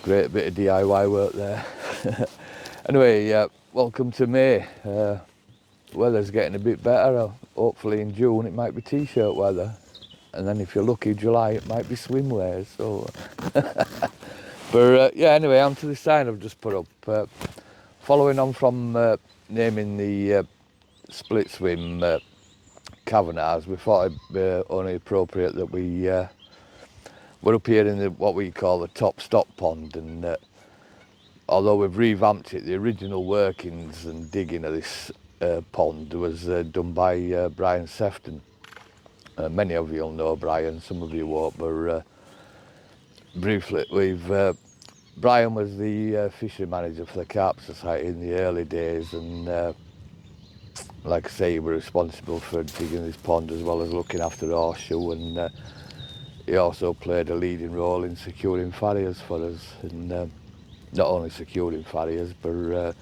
great bit of DIY work there. Anyway, welcome to May. Weather's getting a bit better. Hopefully in June it might be t-shirt weather, and then if you're lucky July it might be swimwear. So, but yeah, anyway, onto the sign I've just put up. Following on from naming the split swim Kavanaghs, we thought it'd be only appropriate that we're up here in what we call the top stock pond, and although we've revamped it, the original workings and digging of this pond was done by Brian Skoyles. Many of you will know Brian, some of you won't, but briefly, Brian was the fishery manager for the Carp Society in the early days, and like I say, he was responsible for digging this pond as well as looking after Horseshoe, and he also played a leading role in securing farriers for us, and not only securing farriers, but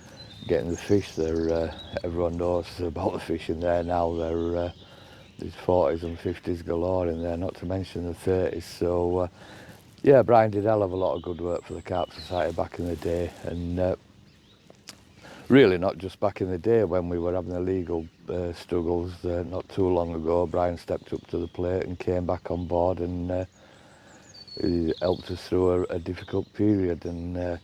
getting the fish there. Everyone knows about the fish in there now. There's 40s and 50s galore in there, not to mention the 30s. So yeah, Brian did a hell of a lot of good work for the Carp Society back in the day, and really not just back in the day when we were having the legal struggles. Not too long ago, Brian stepped up to the plate and came back on board, and he helped us through a difficult period, and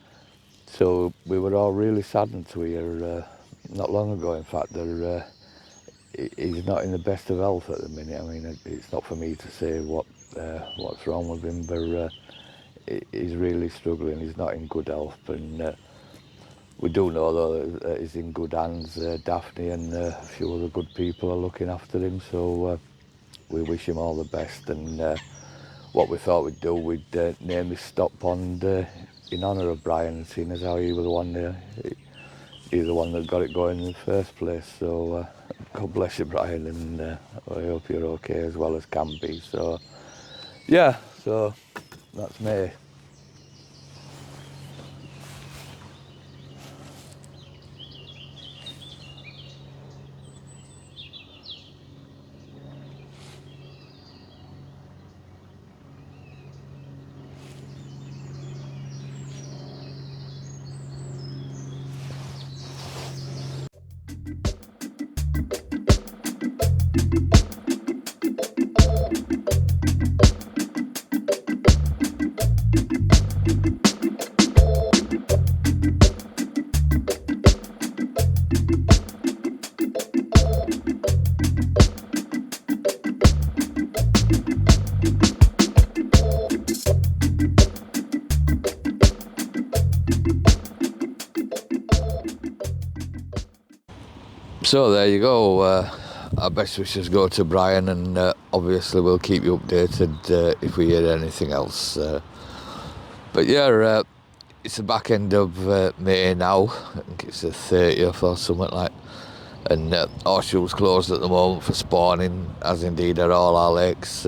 so we were all really saddened to hear not long ago, in fact, that he's not in the best of health at the minute. I mean, it's not for me to say what's wrong with him, but he's really struggling. He's not in good health, and we do know though that he's in good hands. Daphne and a few other good people are looking after him, so we wish him all the best. And what we thought we'd do, we'd name this stock pond in honour of Brian, seeing as how he was the one that got it going in the first place. So God bless you, Brian, and I hope you're okay as well as can be. So yeah, so that's me. So there you go. Our best wishes go to Brian, and obviously we'll keep you updated if we hear anything else. But yeah, it's the back end of May now. I think it's the 30th or something like. And Horseshoe's closed at the moment for spawning, as indeed are all our lakes.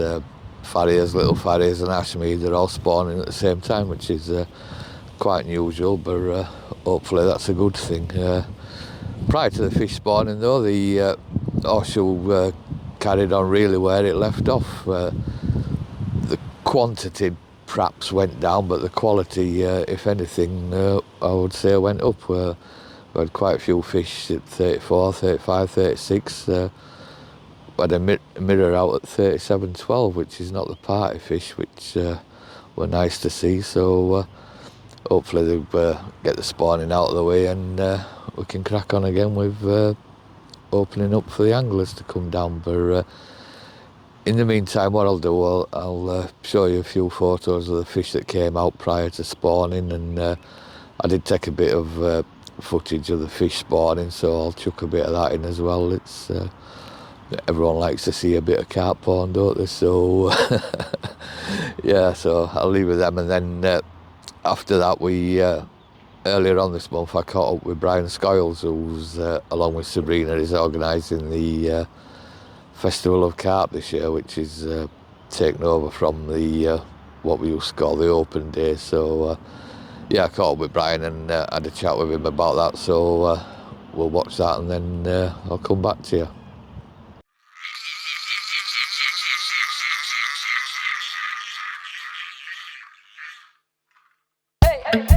Farriers, little farriers, and Ashmead, they're all spawning at the same time, which is quite unusual, but hopefully that's a good thing. Prior to the fish spawning though, the Horseshoe carried on really where it left off. The quantity perhaps went down, but the quality, if anything, I would say went up. We had quite a few fish at 34, 35, 36. We had a mirror out at 37.12, which is not the party fish, which were nice to see. So hopefully they'll get the spawning out of the way, and we can crack on again with opening up for the anglers to come down. But in the meantime, what I'll do, I'll show you a few photos of the fish that came out prior to spawning, and I did take a bit of footage of the fish spawning, so I'll chuck a bit of that in as well. It's everyone likes to see a bit of carp porn, don't they? So yeah, so I'll leave with them, and then after that, we earlier on this month I caught up with Brian Skoyles, who's along with Sabrina is organising the Festival of Carp this year, which is taken over from the what we used to call the open day. So yeah, I caught up with Brian and had a chat with him about that, so we'll watch that, and then I'll come back to you. Hey, hey.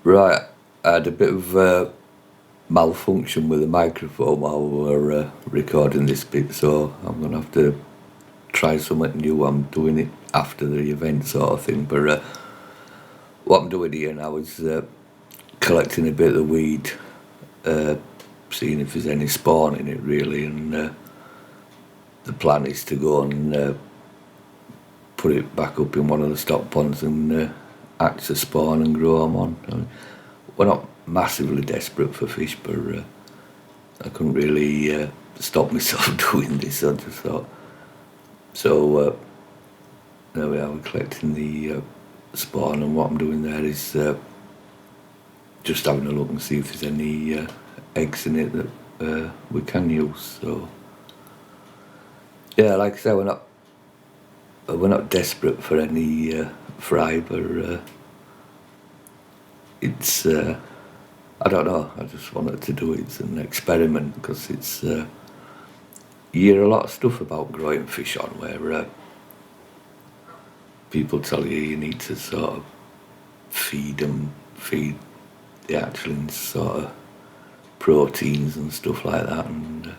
Right, I had a bit of malfunction with the microphone while we were recording this bit, so I'm going to have to try something new. I'm doing it after the event sort of thing, but what I'm doing here now is collecting a bit of the weed, seeing if there's any spawn in it really, and the plan is to go and put it back up in one of the stock ponds and hatch a spawn and grow them on. I mean, we're not massively desperate for fish, but I couldn't really stop myself doing this. I just thought. So there we are, we're collecting the spawn, and what I'm doing there is just having a look and see if there's eggs in it that we can use. So yeah, like I say, we're not desperate for any fry, but it's I don't know. I just wanted to do it as an experiment because it's you hear a lot of stuff about growing fish on where people tell you need to sort of feed the hatchlings sort of proteins and stuff like that. And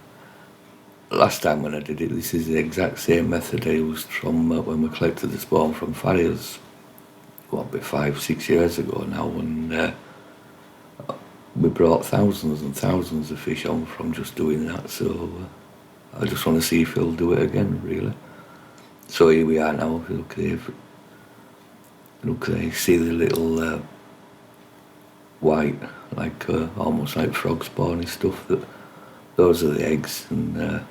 last time when I did it, this is the exact same method I used from when we collected the spawn from farriers, what, be 5-6 years ago now, and we brought thousands and thousands of fish on from just doing that. So I just want to see if he'll do it again, really. So here we are now. Look there, see the little white, like almost like frog spawny stuff. Those are the eggs, and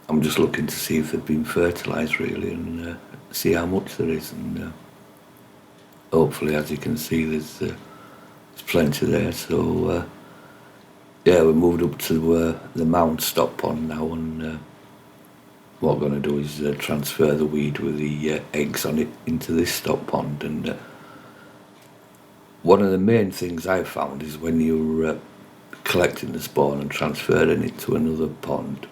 I'm just looking to see if they've been fertilised really, and see how much there is. And hopefully, as you can see, there's plenty there. So yeah, we moved up to the Mount stock pond now, and what we're going to do is transfer the weed with the eggs on it into this stock pond. And one of the main things I've found is when you're collecting the spawn and transferring it to another pond,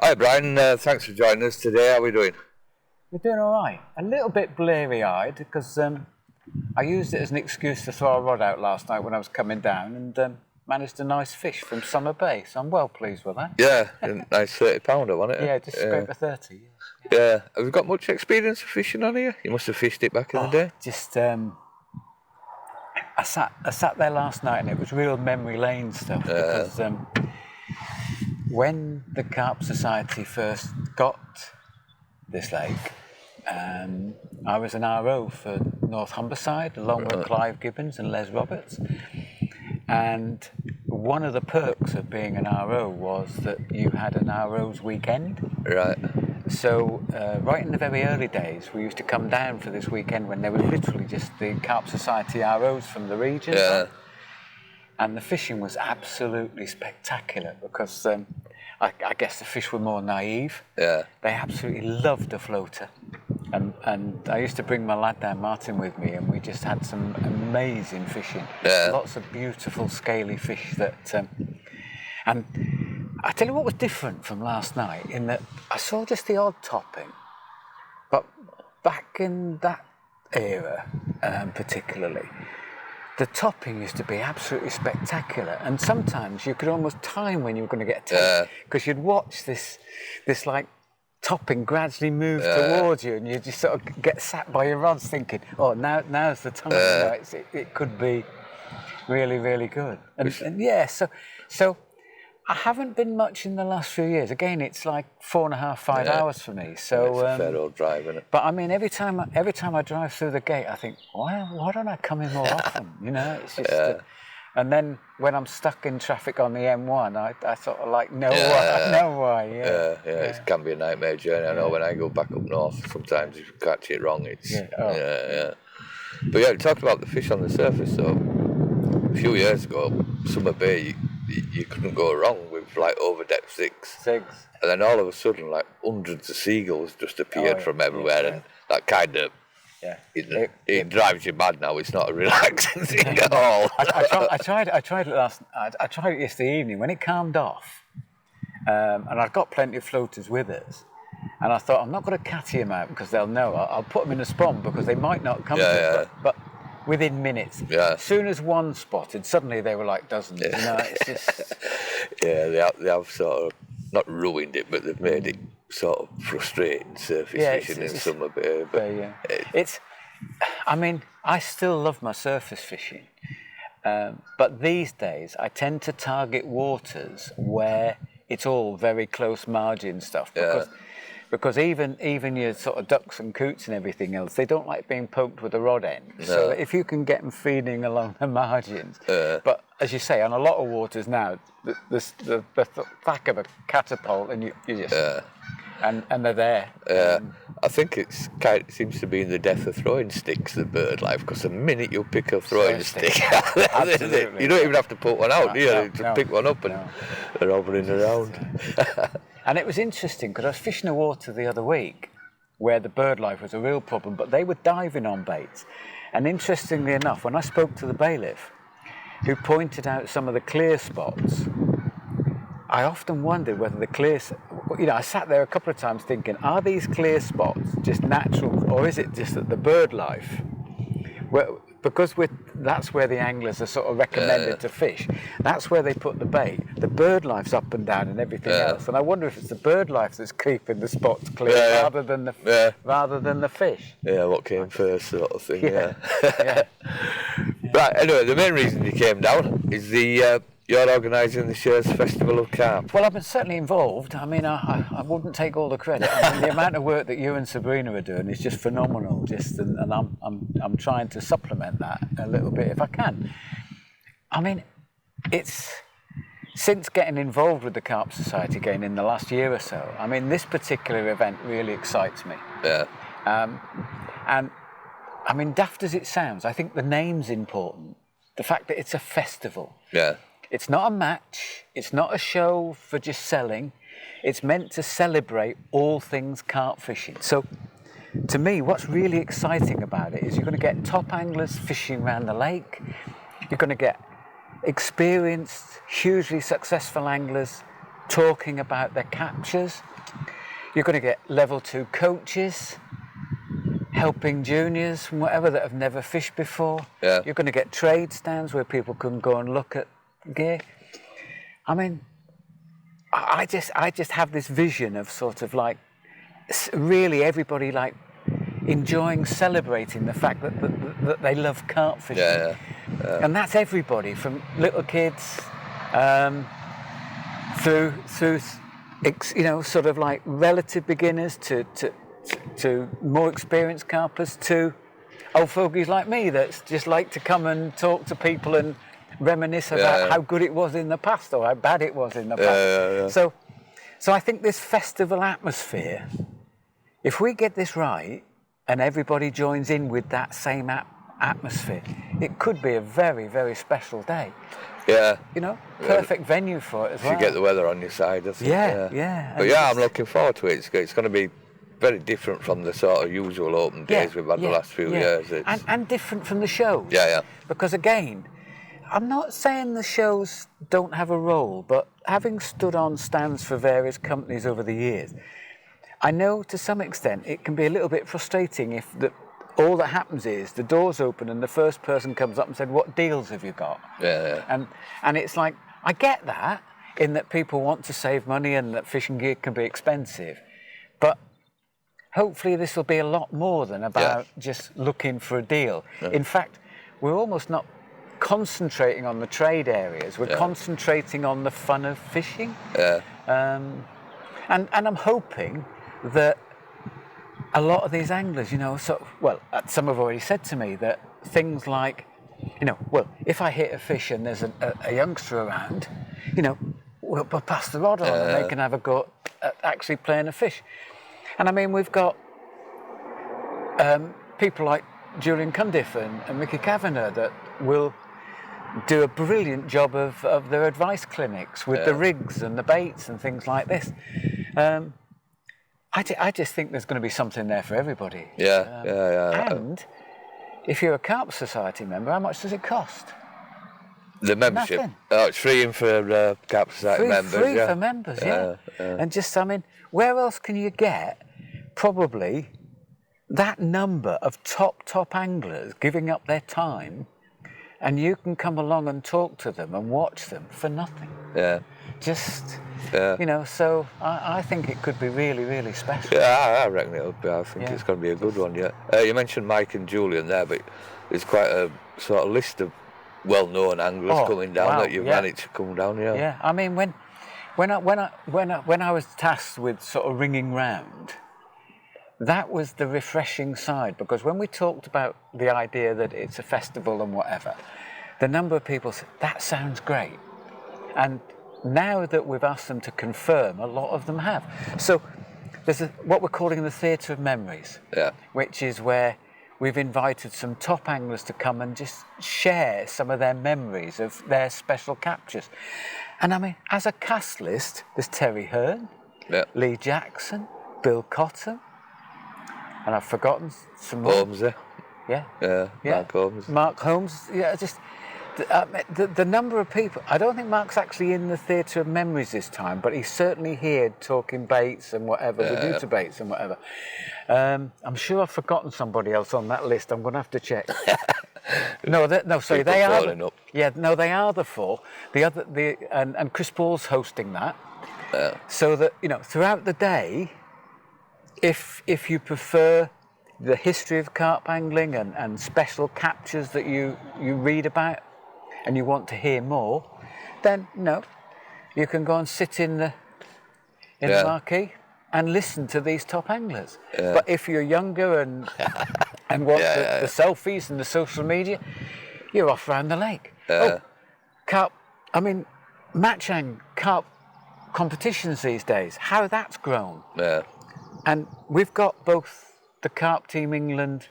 hi Brian, thanks for joining us today. How are we doing? We're doing all right. A little bit bleary-eyed because I used it as an excuse to throw a rod out last night when I was coming down and managed a nice fish from Summer Bay. So I'm well pleased with that. Yeah, a nice 30-pounder, wasn't it? Yeah, just scrape a 30. Yeah. Have you got much experience of fishing on here? You must have fished it back in the day. Just I sat there last night and it was real memory lane stuff because when the Carp Society first got this lake, I was an RO for North Humberside along with Clive Gibbons and Les Roberts, and one of the perks of being an RO was that you had an RO's weekend. Right. So right in the very early days we used to come down for this weekend when there was literally just the Carp Society ROs from the region. Yeah. And the fishing was absolutely spectacular because I guess the fish were more naive. Yeah. They absolutely loved the floater. And I used to bring my lad down, Martin, with me, and we just had some amazing fishing. Yeah. Lots of beautiful, scaly fish that... and I tell you what was different from last night, in that I saw just the odd topping. But back in that era, particularly, the topping used to be absolutely spectacular, and sometimes you could almost time when you were going to get a take, because you'd watch this like topping gradually move towards you, and you just sort of get sat by your rods thinking, oh, now's the time. It could be really, really good. And yeah, so I haven't been much in the last few years. Again, it's like 4.5, 5 hours for me. So it's a fair old drive, isn't it? But I mean, every time I drive through the gate, I think, why don't I come in more often? You know, it's just. And then when I'm stuck in traffic on the M1, I sort of like know why. Yeah, it can be a nightmare journey. I know when I go back up north, sometimes if you catch it wrong, it's But yeah, talking about the fish on the surface, though, a few years ago, Summer Bay, you couldn't go wrong with like overdecked sigs. And then all of a sudden, like hundreds of seagulls just appeared from everywhere, and that kind of it drives you mad now. It's not a relaxing thing at all. I tried it yesterday evening when it calmed off, and I've got plenty of floaters with us. And I thought, I'm not going to catty them out because they'll know. I'll put them in a spawn because they might not come to it. But within minutes, as soon as one spotted, suddenly they were like dozens. You know, it's just... they have sort of not ruined it, but they've made it sort of frustrating surface fishing in Summer Bay. But I mean, I still love my surface fishing, but these days I tend to target waters where it's all very close margin stuff because even your sort of ducks and coots and everything else, they don't like being poked with a rod end. No. So if you can get them feeding along the margins, but as you say, on a lot of waters now, the back of a catapult, and you just and they're there. I think it seems to be in the death of throwing sticks, the bird life, because the minute you pick a throwing stick, you don't even have to put one out, do you? Just pick one up and they're hovering around. And it was interesting because I was fishing a water the other week where the bird life was a real problem, but they were diving on baits. And interestingly enough, when I spoke to the bailiff, who pointed out some of the clear spots, I often wondered whether the clear... I sat there a couple of times thinking, are these clear spots just natural, or is it just that the bird life... Because that's where the anglers are sort of recommended to fish. That's where they put the bait. The bird life's up and down and everything else. And I wonder if it's the bird life that's keeping the spots clear rather than the fish. Yeah, what came first, sort of thing. Right. Anyway, the main reason you came down is you're organising the Shears Festival of Carp. Well, I've been certainly involved. I mean, I wouldn't take all the credit. I mean, the amount of work that you and Sabrina are doing is just phenomenal. And I'm trying to supplement that a little bit if I can. I mean, it's since getting involved with the Carp Society again in the last year or so. I mean, this particular event really excites me. Yeah. And I mean, daft as it sounds, I think the name's important. The fact that it's a festival. Yeah. It's not a match, it's not a show for just selling, it's meant to celebrate all things carp fishing. So, to me, what's really exciting about it is you're going to get top anglers fishing around the lake, you're going to get experienced, hugely successful anglers talking about their captures, you're going to get level 2 coaches helping juniors from whatever that have never fished before. Yeah. You're going to get trade stands where people can go and look at gear. I mean, I just have this vision of sort of like really everybody like enjoying, celebrating the fact that they love carp fishing. And that's everybody from little kids through sort of like relative beginners to more experienced carpers, to old fogies like me that's just like to come and talk to people and reminisce about how good it was in the past or how bad it was in the past. So I think this festival atmosphere, if we get this right and everybody joins in with that same atmosphere, it could be a very, very special day. Yeah. You know, perfect venue for it as If well. you get the weather on your side, I think. Yeah. But yeah, I'm looking forward to it. It's going to be very different from the sort of usual open days we've had the last few years. And different from the shows. Yeah. Because again, I'm not saying the shows don't have a role, but having stood on stands for various companies over the years, I know to some extent it can be a little bit frustrating if all that happens is the doors open and the first person comes up and said, "What deals have you got?" Yeah. And it's like, I get that, in that people want to save money and that fishing gear can be expensive, but hopefully this will be a lot more than about just looking for a deal. In fact, we're almost not concentrating on the trade areas. We're concentrating on the fun of fishing. And I'm hoping that a lot of these anglers, you know, some have already said to me that things like, you know, well, if I hit a fish and there's a youngster around, you know, we'll pass the rod on and they can have a go at actually playing a fish. And I mean, we've got people like Julian Cundiff and Mickey Kavanagh that will do a brilliant job of their advice clinics with the rigs and the baits and things like this. I just think there's going to be something there for everybody. And if you're a Carp Society member, how much does it cost? The membership? Nothing. Oh, it's free for Carp Society members. Free for members, And just, I mean, where else can you get probably that number of top anglers giving up their time, and you can come along and talk to them and watch them for nothing? You know, so I think it could be really, really special. Yeah, I reckon it'll be. I think it's going to be a good one, You mentioned Mike and Julian there, but there's quite a sort of list of well-known anglers coming down that you've managed to come down, Yeah, I mean, when I was tasked with sort of ringing round, that was the refreshing side, because when we talked about the idea that it's a festival and whatever, the number of people said, that sounds great. And now that we've asked them to confirm, a lot of them have. So there's what we're calling the Theatre of Memories, which is where we've invited some top anglers to come and just share some of their memories of their special captures. And I mean, as a cast list, there's Terry Hearn, Lee Jackson, Bill Cotton, and I've forgotten some more. Holmes, Mark Holmes. Mark Holmes, just the number of people. I don't think Mark's actually in the Theatre of Memories this time, but he's certainly here talking baits and whatever, with new to baits and whatever. I'm sure I've forgotten somebody else on that list. I'm going to have to check. Sorry, they are. They are the four. And Chris Paul's hosting that. So that, you know, throughout the day, if you prefer the history of carp angling and special captures that you read about, and you want to hear more, then you can go and sit in the marquee and listen to these top anglers. But if you're younger and want the selfies and the social media, you're off round the lake. Carp, I mean, match-ang carp competitions these days, how that's grown. And we've got both the Carp Team England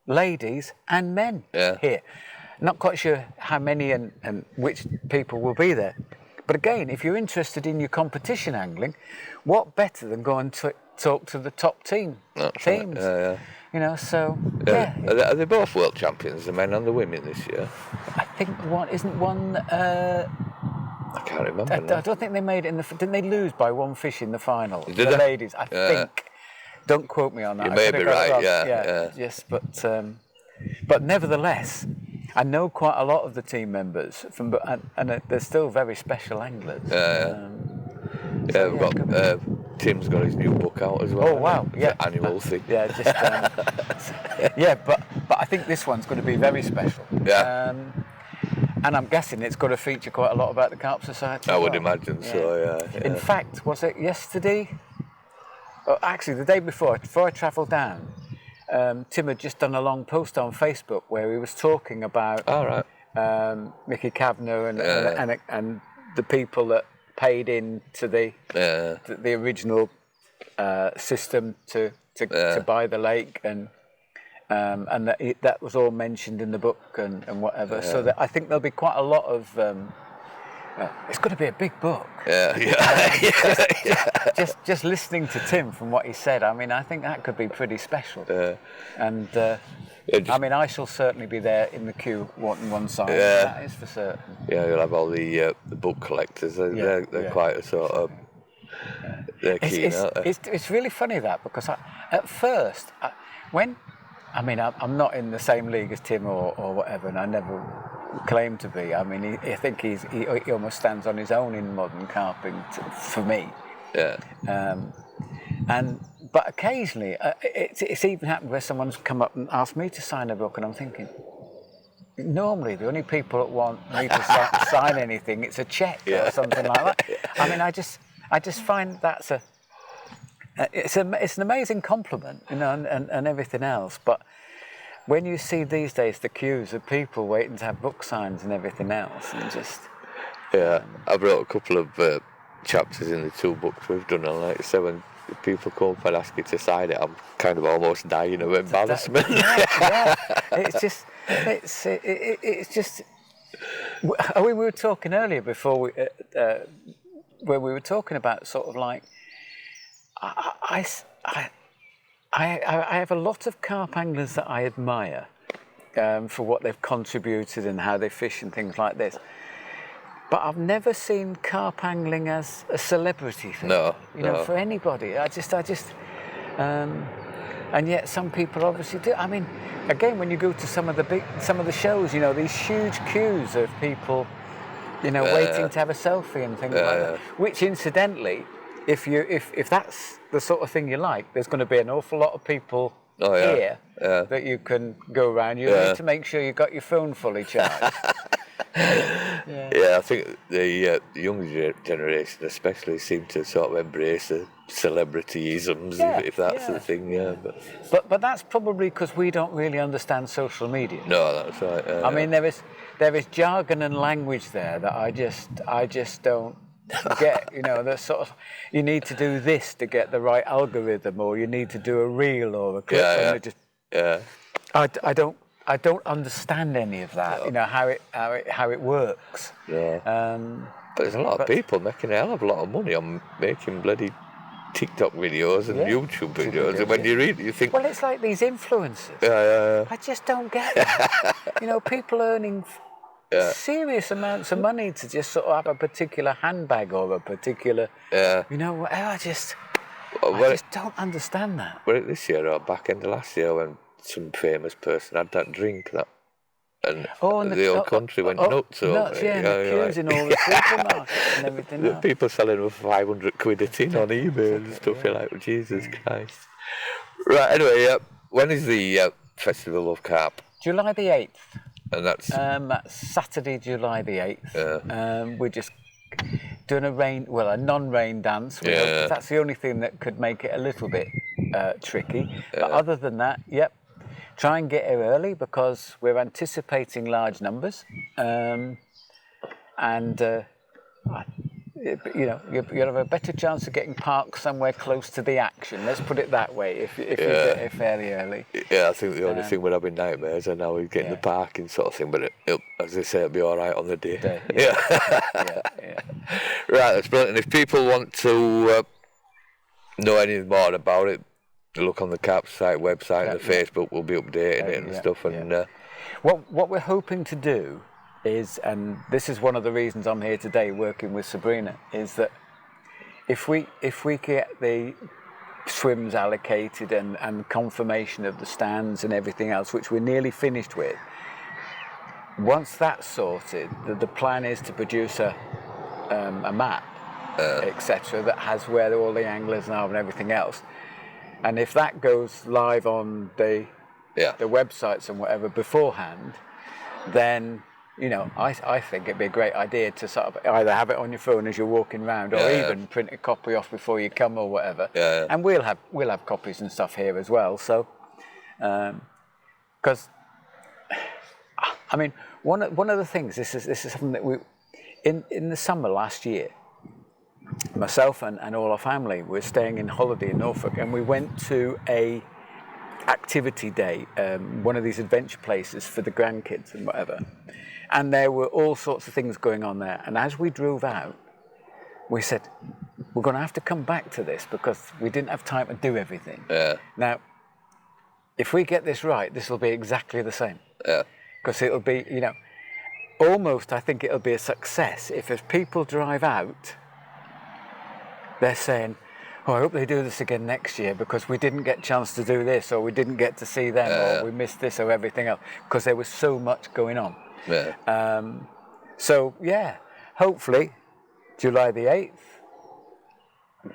ladies and men here. Not quite sure how many and which people will be there. But again, if you're interested in your competition angling, what better than go and talk to the top teams? Right. You know, so Are they both world champions, the men and the women, this year? I think one. I can't remember. I don't think they made it in the. Didn't they lose by one fish in the final? Did the they? Ladies, I think. Don't quote me on that. You may be right. Yes, but nevertheless, I know quite a lot of the team members and they're still very special anglers. We've got Tim's got his new book out as well. Oh wow! Yeah, annual thing. Yeah, just but I think this one's going to be very special. And I'm guessing it's going to feature quite a lot about the Carp Society. I would imagine so. Yeah. In fact, was it yesterday? Oh, actually, the day before I travelled down, Tim had just done a long post on Facebook where he was talking about Mickey Kavanagh and the people that paid into the original system to buy the lake, and that was all mentioned in the book and whatever. So that I think there'll be quite a lot of it's going to be a big book. Just listening to Tim from what he said, I mean, I think that could be pretty special. And I mean, I shall certainly be there in the queue wanting one sign. That is for certain. Yeah, you'll have all the book collectors. They're quite a sort of. They're keen, aren't they? It's really funny that, because at first, I'm not in the same league as Tim or whatever, and I never claim to be. I mean, I think he almost stands on his own in modern carping for me. Yeah. But occasionally, it's even happened where someone's come up and asked me to sign a book, and I'm thinking, normally the only people that want me to sign anything, it's a check or something like that. I mean, I just find that's it's an amazing compliment, you know, and everything else. But when you see these days the queues of people waiting to have book signs and everything else, and just I wrote a couple of chapters in the 2 books we've done, and like I said, when people come up and ask you to sign it, I'm kind of almost dying of embarrassment. It's just. I mean, we were talking earlier before where we were talking about sort of like I have a lot of carp anglers that I admire for what they've contributed and how they fish and things like this. But I've never seen carp angling as a celebrity thing. No, for anybody. And yet some people obviously do. I mean, again, when you go to some of the shows, you know, these huge queues of people, you know, waiting to have a selfie and things like that. Which, incidentally, if that's the sort of thing you like, there's going to be an awful lot of people here that you can go around. You need to make sure you've got your phone fully charged. I think the younger generation especially seem to sort of embrace the celebrityisms, if that's the thing. But that's probably because we don't really understand social media. No, that's right. I mean, there is jargon and language there that I just don't get. You know, the sort of, you need to do this to get the right algorithm, or you need to do a reel or a clip. I don't understand any of that. You know how it works. Yeah. But there's a lot of people making a hell of a lot of money on making bloody TikTok videos and YouTube videos. And when you read it, you think, well, it's like these influencers. I just don't get it. You know, people earning serious amounts of money to just sort of have a particular handbag or a particular. You know, I just don't understand that. Was it this year or back end of last year when some famous person had that drink and the whole country went nuts over it. And the queues in all the supermarkets and everything else. People selling them for 500 quid a tin on eBay and stuff. You're like, Jesus Christ. Right, anyway, when is the Festival of Carp? July the 8th. And that's Saturday, July the 8th. We're just doing a non-rain dance. That's the only thing that could make it a little bit tricky. But other than that, try and get here early because we're anticipating large numbers, and you know, you'll have a better chance of getting parked somewhere close to the action. Let's put it that way. If you get here fairly early. Yeah, I think the only thing we're having nightmares are now we're getting the parking sort of thing. But it'll, as they say, it'll be all right on the day. Right, that's brilliant. And if people want to know anything more about it, look on the Carp Society website and the Facebook. We'll be updating it and stuff. And what we're hoping to do is, and this is one of the reasons I'm here today working with Sabrina, is that if we get the swims allocated and confirmation of the stands and everything else, which we're nearly finished with, once that's sorted, the plan is to produce a map, etc., that has where all the anglers are and everything else. And if that goes live on the websites and whatever beforehand, then, you know, I think it'd be a great idea to sort of either have it on your phone as you're walking around, or even print a copy off before you come or whatever. And we'll have copies and stuff here as well. So, because I mean, one of the things, this is something that we in the summer last year, myself and all our family were staying in holiday in Norfolk, and we went to a activity day, one of these adventure places for the grandkids and whatever. And there were all sorts of things going on there. And as we drove out, we said, we're going to have to come back to this because we didn't have time to do everything. Yeah. Now, if we get this right, this will be exactly the same. Yeah. Because it'll be, you know, almost I think it'll be a success if as people drive out, they're saying, oh, I hope they do this again next year because we didn't get a chance to do this, or we didn't get to see them, or we missed this or everything else, because there was so much going on. Yeah. So, yeah, hopefully July the 8th,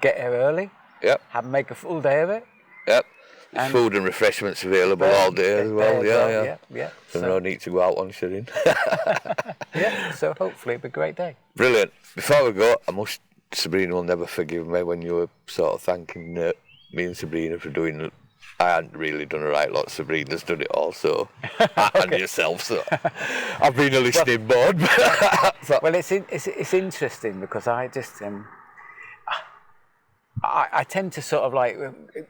get here early, Yep. make a full day of it. Yep. There's food and refreshments available all day as well. Yeah. So no need to go out on shooting. Yeah, so hopefully it'll be a great day. Brilliant. Before we go, Sabrina will never forgive me when you were sort of thanking me and Sabrina for doing. I hadn't really done a right lot. Sabrina's done it also, and yourself. So I've been a listening board. Well, it's interesting because I just I tend to sort of like,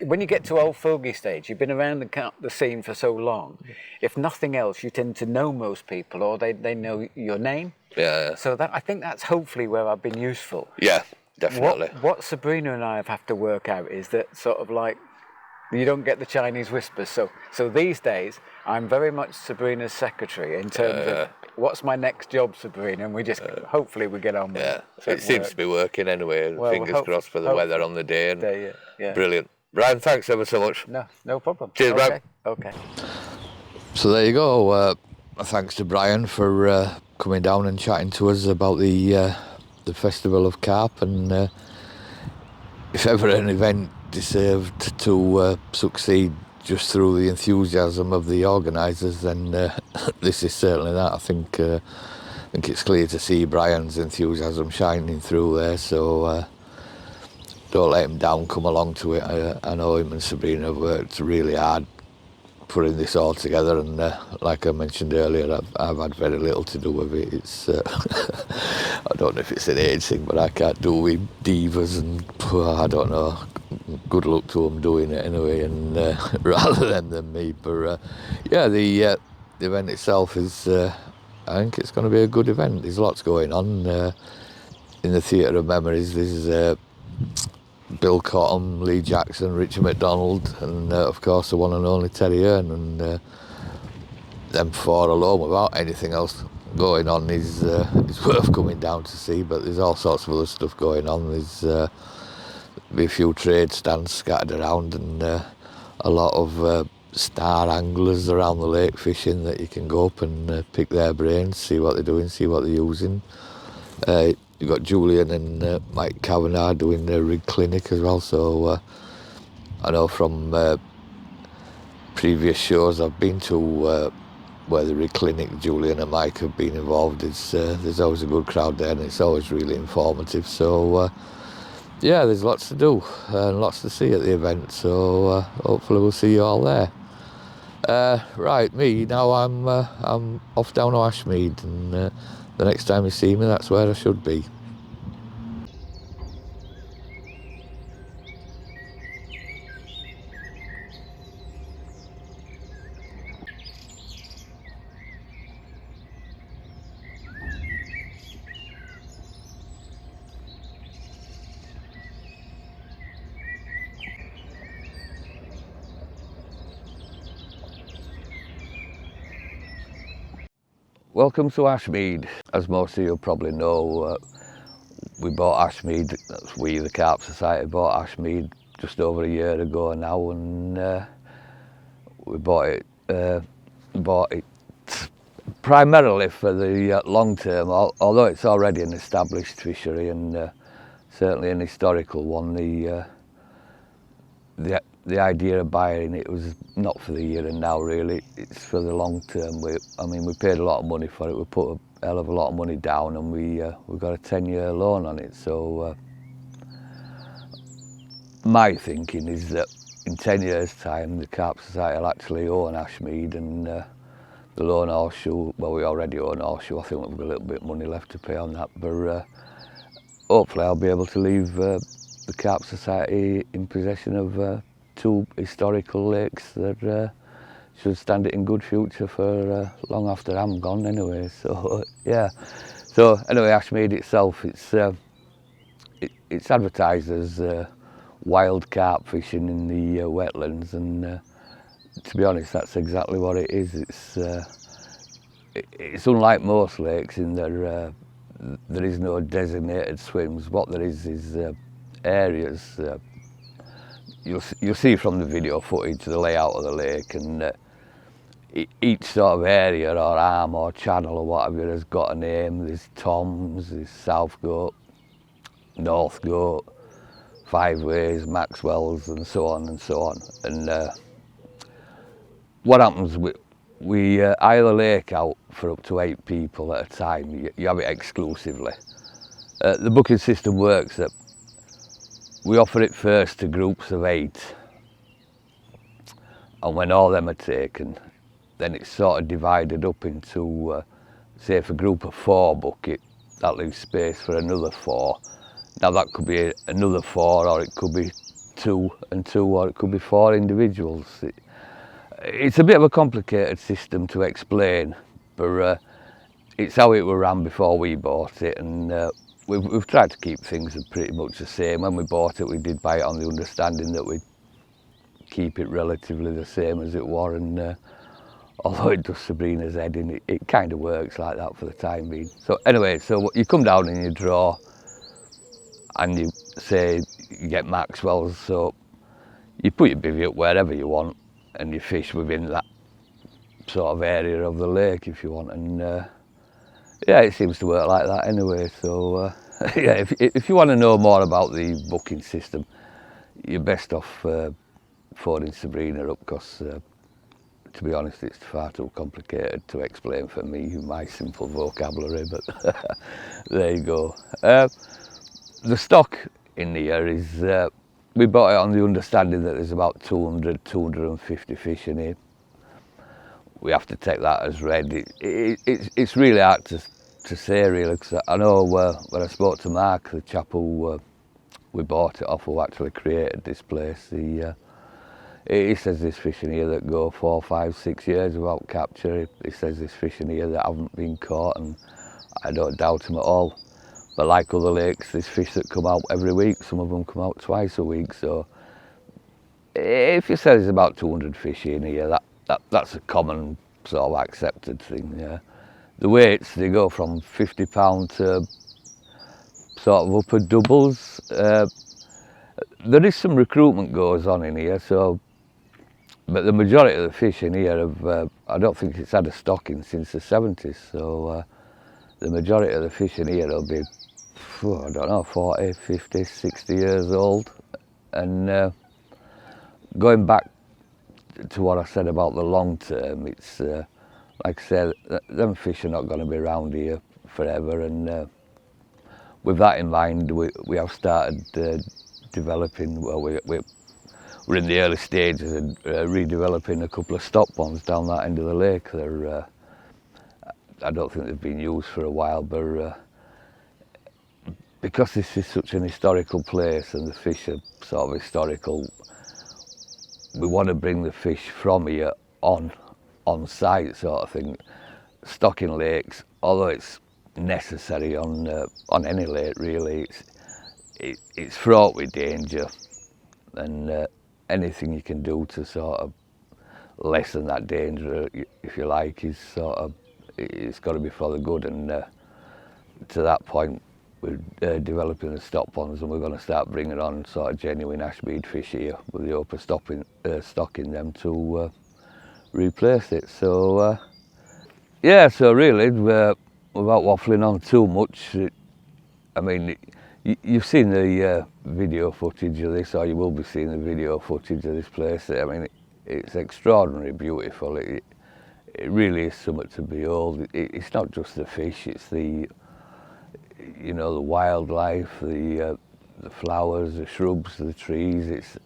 when you get to old fogey stage, you've been around the scene for so long. If nothing else, you tend to know most people, or they know your name. Yeah. So I think that's hopefully where I've been useful. Yeah, definitely. What Sabrina and I have to work out is that sort of like, you don't get the Chinese whispers. So these days, I'm very much Sabrina's secretary in terms of what's my next job, Sabrina, and we just hopefully we get on with it. So it seems to be working anyway. Well, fingers crossed for the weather on the day. And yeah. Brilliant. Brian, thanks ever so much. No problem. Cheers, Brian. Okay. So there you go. Thanks to Brian for coming down and chatting to us about the Festival of Carp, and if ever an event deserved to succeed just through the enthusiasm of the organisers, then this is certainly that. I think it's clear to see Brian's enthusiasm shining through there, so don't let him down, come along to it. I know him and Sabrina have worked really hard putting this all together, and like I mentioned earlier, I've had very little to do with it. It's I don't know if it's an age thing, but I can't do with divas, and I don't know. Good luck to them doing it anyway, and rather than me. But the event itself is, I think it's going to be a good event. There's lots going on in the Theatre of Memories. There's Bill Cottam, Lee Jackson, Richard MacDonald, and of course the one and only Terry Hearn, and them four alone without anything else going on is worth coming down to see. But there's all sorts of other stuff going on. There's be a few trade stands scattered around, and a lot of star anglers around the lake fishing that you can go up and pick their brains, see what they're doing, see what they're using. You've got Julian and Mike Kavanagh doing their rig clinic as well, so I know from previous shows I've been to where the rig clinic Julian and Mike have been involved. There's always a good crowd there, and it's always really informative, so there's lots to do and lots to see at the event, so hopefully we'll see you all there. Right, me now, I'm off down to Ashmead, and the next time you see me, that's where I should be. Welcome to Ashmead. As most of you probably know, we bought Ashmead, the Carp Society bought Ashmead just over a year ago now, and we bought it primarily for the long term, although it's already an established fishery and certainly an historical one. The idea of buying it was not for the here and now really, it's for the long term. We paid a lot of money for it, we put a hell of a lot of money down, and we got a 10-year loan on it. So my thinking is that in 10 years time the Carp Society will actually own Ashmead, and they'll own Horseshoe. Well, we already own Horseshoe, I think we've got a little bit of money left to pay on that, but hopefully I'll be able to leave the Carp Society in possession of two historical lakes that should stand it in good future for long after I'm gone anyway. So yeah. So anyway, Ashmead itself, it's advertised as wild carp fishing in the wetlands, and to be honest, that's exactly what it is. It's unlike most lakes in that there is no designated swims. What there is areas. You'll see from the video footage the layout of the lake, and each sort of area or arm or channel or whatever has got a name. There's Toms, there's South Goat, North Goat, Five Ways, Maxwell's, and so on and so on. And what happens, we hire the lake out for up to 8 people at a time. You have it exclusively. The booking system works that we offer it first to groups of 8, and when all them are taken, then it's sort of divided up into, say if a group of 4 book it, that leaves space for another 4. Now that could be another 4, or it could be 2 and 2, or it could be 4 individuals. It's a bit of a complicated system to explain, but it's how it was ran before we bought it, and we've tried to keep things pretty much the same. When we bought it, we did buy it on the understanding that we'd keep it relatively the same as it was, and although it does Sabrina's head in, it kind of works like that for the time being. So anyway, so you come down and you draw, and you say you get Maxwell's, so you put your bivvy up wherever you want, and you fish within that sort of area of the lake if you want, and yeah, it seems to work like that anyway. So yeah, if you want to know more about the booking system, you're best off phoning Sabrina up, because to be honest, it's far too complicated to explain for me in my simple vocabulary, but there you go. The stock in here is, we bought it on the understanding that there's about 200, 250 fish in here. We have to take that as read. It's really hard to say really, because I know when I spoke to Mark, the chap who we bought it off, who actually created this place, he says there's fish in here that go 4, 5, 6 years without capture. He says there's fish in here that haven't been caught, and I don't doubt him at all. But like other lakes, there's fish that come out every week. Some of them come out twice a week. So if you say there's about 200 fish in here, that's a common sort of accepted thing. Yeah. The weights, they go from £50 to sort of upper doubles. There is some recruitment goes on in here, so, but the majority of the fish in here have, I don't think it's had a stocking since the 70s, so the majority of the fish in here will be, I don't know, 40, 50, 60 years old. And going back to what I said about the long term, it's like I said, them fish are not going to be around here forever, and with that in mind, we have started developing, well, we're in the early stages of redeveloping a couple of stop ponds down that end of the lake. They're, I don't think they've been used for a while, but because this is such an historical place and the fish are sort of historical, we want to bring the fish from here on site sort of thing. Stocking lakes, although it's necessary on any lake really, it's fraught with danger, and anything you can do to sort of lessen that danger, if you like, is sort of, it's got to be for the good. And to that point, we're developing the stock ponds, and we're going to start bringing on sort of genuine Ashmead fish here with the hope of stocking them to replace it. So yeah, so really, without waffling on too much, I mean, you've seen the video footage of this, or you will be seeing the video footage of this place. I mean, it's extraordinarily beautiful. It really is something to behold. It's not just the fish, it's the, you know, the wildlife, the flowers, the shrubs, the trees.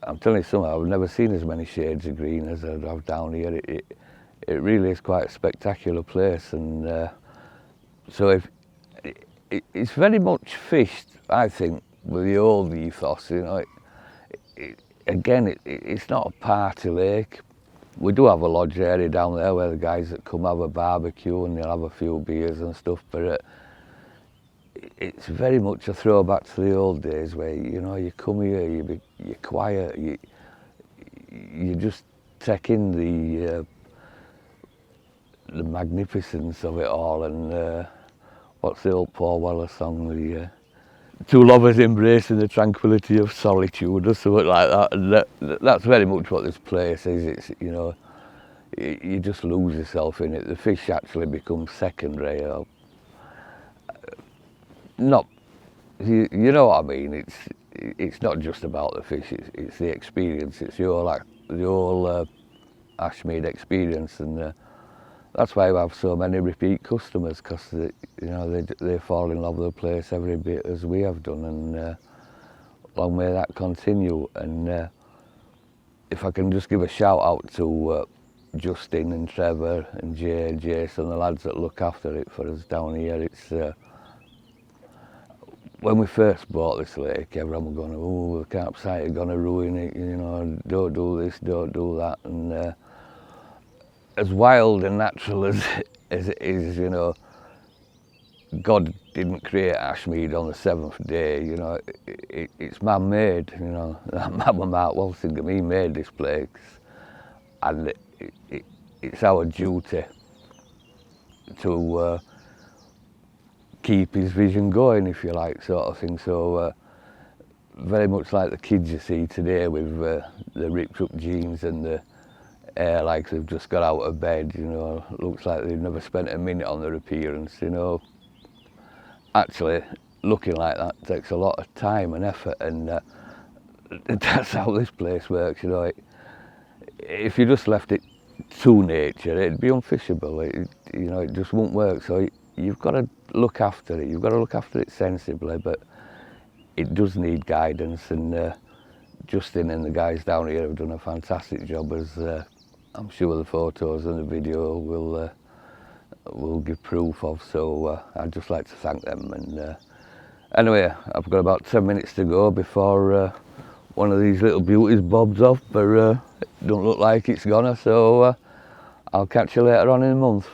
I'm telling you something, I've never seen as many shades of green as I have down here. It really is quite a spectacular place, and so it's very much fished, I think, with the old ethos. You know, again, it's not a party lake. We do have a lodge area down there where the guys that come have a barbecue and they'll have a few beers and stuff, but it's very much a throwback to the old days where, you know, you come here, you're quiet, you just take in the magnificence of it all, and what's the old Paul Weller song, the two lovers embracing the tranquility of solitude or something like that, and that's very much what this place is. It's, you know, you just lose yourself in it. The fish actually become secondary, not, you know what I mean. It's not just about the fish, it's the experience, it's the whole Ashmead experience, and that's why we have so many repeat customers, because you know, they fall in love with the place every bit as we have done, and long may that continue. And if I can just give a shout out to Justin and Trevor and Jay and Jason, the lads that look after it for us down here. It's when we first bought this lake, everyone was going, oh, the Carp Society are going to ruin it, you know, don't do this, don't do that. And as wild and natural as it is, you know, God didn't create Ashmead on the 7th day, you know, it's man-made, you know. That man was Mark Walsingham, he made this place, and it's our duty to keep his vision going, if you like, sort of thing. So very much like the kids you see today with the ripped up jeans and the hair like they've just got out of bed, you know, looks like they've never spent a minute on their appearance, you know. Actually, looking like that takes a lot of time and effort, and that's how this place works, you know. If you just left it to nature, it'd be unfishable, you know, it just won't work. So you've got to look after it, you've got to look after it sensibly, but it does need guidance, and Justin and the guys down here have done a fantastic job, as I'm sure the photos and the video will give proof of. So I'd just like to thank them. And anyway, I've got about 10 minutes to go before one of these little beauties bobs off, but it don't look like it's gonna, so I'll catch you later on in a month.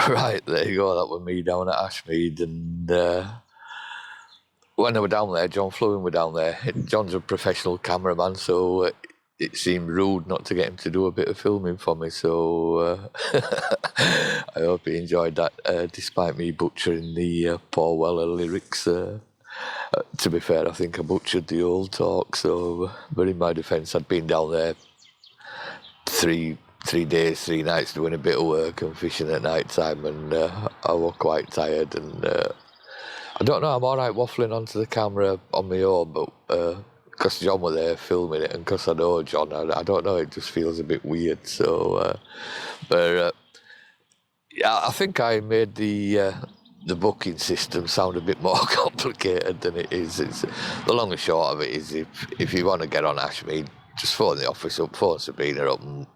Right, there you go, that was me down at Ashmead, and when I were down there, John Fluin were down there. John's a professional cameraman, so it seemed rude not to get him to do a bit of filming for me, so I hope he enjoyed that, despite me butchering the Paul Weller lyrics. To be fair, I think I butchered the old talk, so, but in my defence, I'd been down there three days, 3 nights doing a bit of work and fishing at night time, and I was quite tired, and I don't know, I'm alright waffling onto the camera on my own, but because John was there filming it, and because I know John, I don't know, it just feels a bit weird. So but yeah, I think I made the booking system sound a bit more complicated than it is. It's, the long and short of it is, if you want to get on Ashmead, just phone the office up, phone Sabrina up, and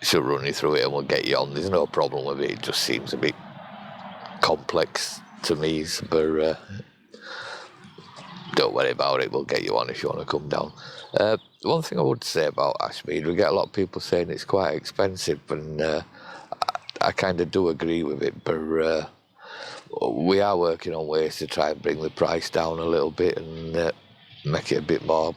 she'll run you through it and we'll get you on. There's no problem with it, it just seems a bit complex to me, but don't worry about it, we'll get you on if you want to come down. One thing I would say about Ashmead, we get a lot of people saying it's quite expensive, and I kind of do agree with it, but we are working on ways to try and bring the price down a little bit and make it a bit more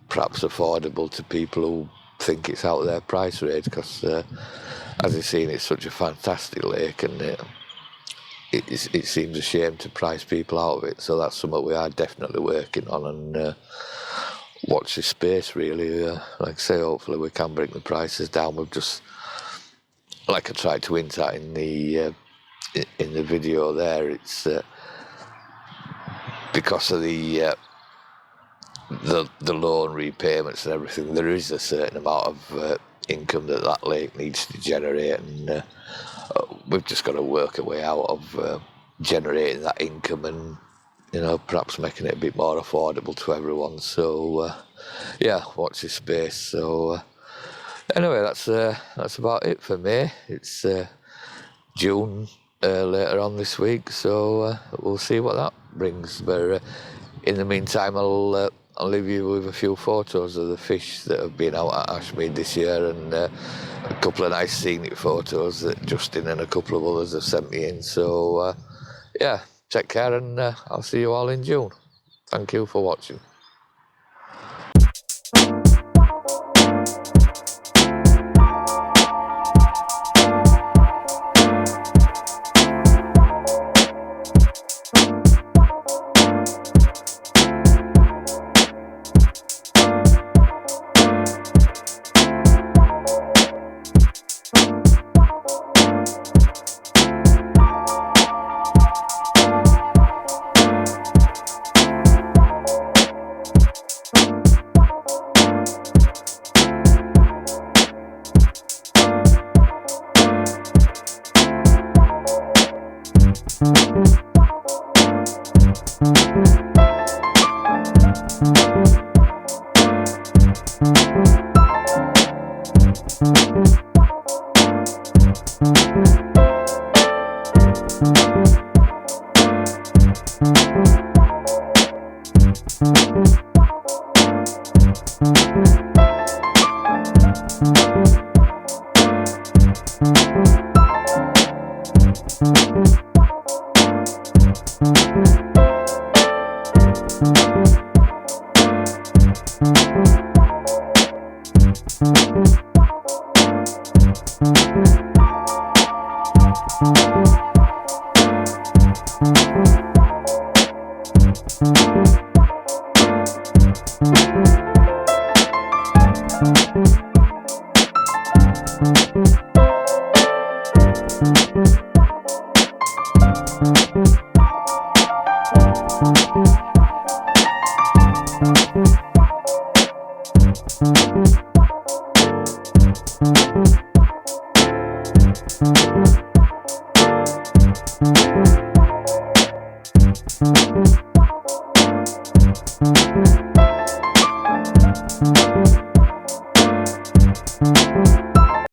perhaps affordable to people who think it's out of their price range, because as you've seen, it's such a fantastic lake, and it seems a shame to price people out of it. So that's something we are definitely working on, and watch this space really. Like I say, hopefully we can bring the prices down. We've just, like I tried to hint at in the video there, it's because of the loan repayments and everything, there is a certain amount of income that lake needs to generate, and we've just got to work our way out of generating that income, and you know, perhaps making it a bit more affordable to everyone. So yeah, watch this space. So anyway, that's about it for me. It's June later on this week, so we'll see what that brings. But in the meantime, I'll leave you with a few photos of the fish that have been out at Ashmead this year, and a couple of nice scenic photos that Justin and a couple of others have sent me in. So yeah, take care, and I'll see you all in June. Thank you for watching.